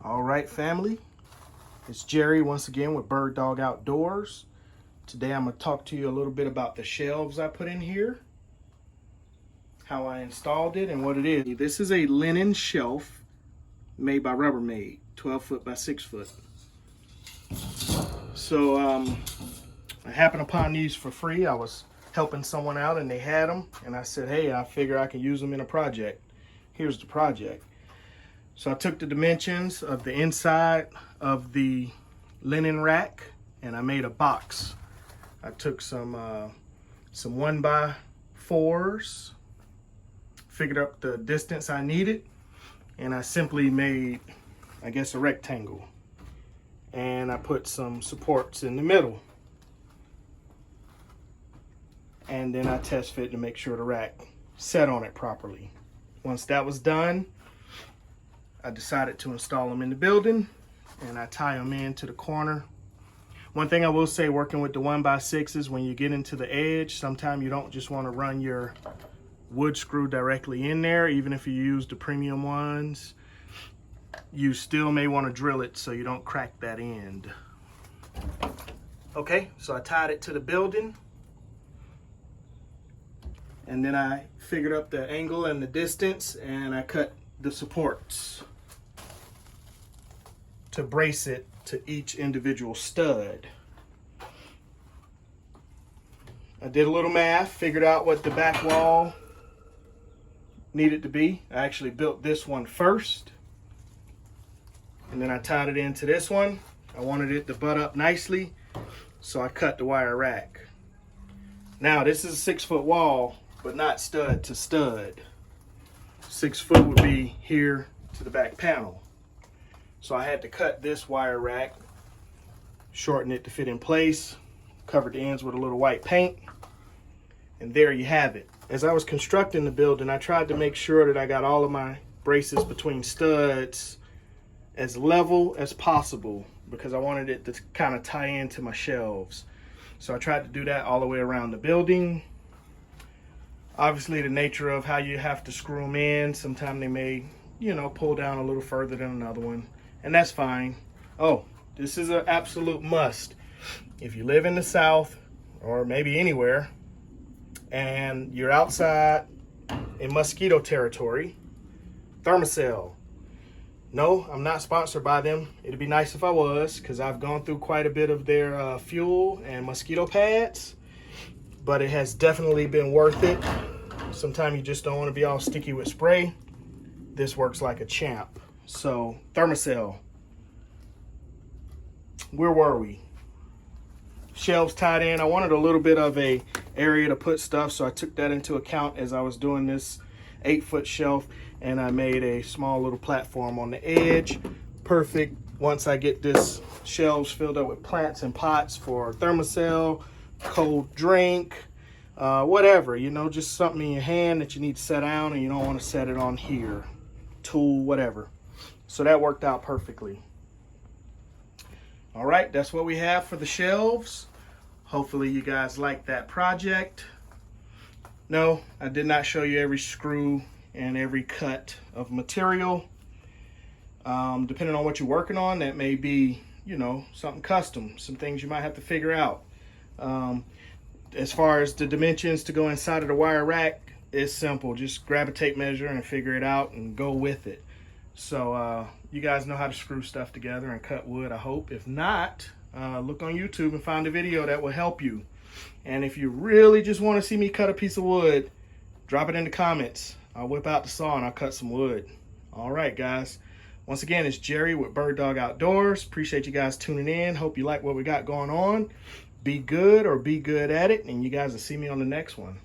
All right, family. It's Jerry once again with Bird Dog Outdoors. Today I'm going to talk to you a little bit about the shelves I put in here, how I installed it, and what it is. This is a linen shelf made by Rubbermaid, 12 foot by 6 foot. So I happened upon these for free. I was helping someone out and they had them, and I said, hey, I figure I can use them in a project. Here's the project. So I took the dimensions of the inside of the linen rack and I made a box. I took some 1x4s, figured up the distance I needed, and I simply made, I guess, a rectangle. And I put some supports in the middle. And then I test fit to make sure the rack set on it properly. Once that was done, I decided to install them in the building, and I tie them into the corner. One thing I will say, working with the 1x6s, when you get into the edge, sometimes you don't just want to run your wood screw directly in there. Even if you use the premium ones, you still may want to drill it so you don't crack that end. Okay, so I tied it to the building, and then I figured up the angle and the distance, and I cut the supports to brace it to each individual stud. I did a little math, figured out what the back wall needed to be. I actually built this one first, and then I tied it into this one. I wanted it to butt up nicely, so I cut the wire rack. Now this is a 6 foot wall, but not stud to stud. 6 foot would be here to the back panel. So I had to cut this wire rack, shorten it to fit in place, covered the ends with a little white paint, and there you have it. As I was constructing the building, I tried to make sure that I got all of my braces between studs as level as possible because I wanted it to kind of tie into my shelves. So I tried to do that all the way around the building. Obviously, the nature of how you have to screw them in, sometimes they may, pull down a little further than another one, and that's fine. Oh, this is an absolute must. If you live in the South, or maybe anywhere, and you're outside in mosquito territory, Thermacell. No, I'm not sponsored by them. It'd be nice if I was, because I've gone through quite a bit of their fuel and mosquito pads, but it has definitely been worth it. Sometimes you just don't want to be all sticky with spray. This works like a champ. So Thermacell. Where were we? Shelves tied in. I wanted a little bit of a area to put stuff, so I took that into account as I was doing this 8 foot shelf, and I made a small little platform on the edge. Perfect. Once I get this shelves filled up with plants and pots for Thermacell, cold drink, whatever, just something in your hand that you need to set down and you don't want to set it on here, tool, whatever. So that worked out perfectly. All right, that's what we have for the shelves. Hopefully you guys like that project. No, I did not show you every screw and every cut of material. Depending on what you're working on, that may be, something custom, some things you might have to figure out. As far as the dimensions to go inside of the wire rack, it's simple. Just grab a tape measure and figure it out and go with it. So you guys know how to screw stuff together and cut wood, I hope. If not, look on YouTube and find a video that will help you. And if you really just want to see me cut a piece of wood, drop it in the comments. I'll whip out the saw and I'll cut some wood. All right, guys. Once again, it's Jerry with Bird Dog Outdoors. Appreciate you guys tuning in. Hope you like what we got going on. Be good or be good at it, and you guys will see me on the next one.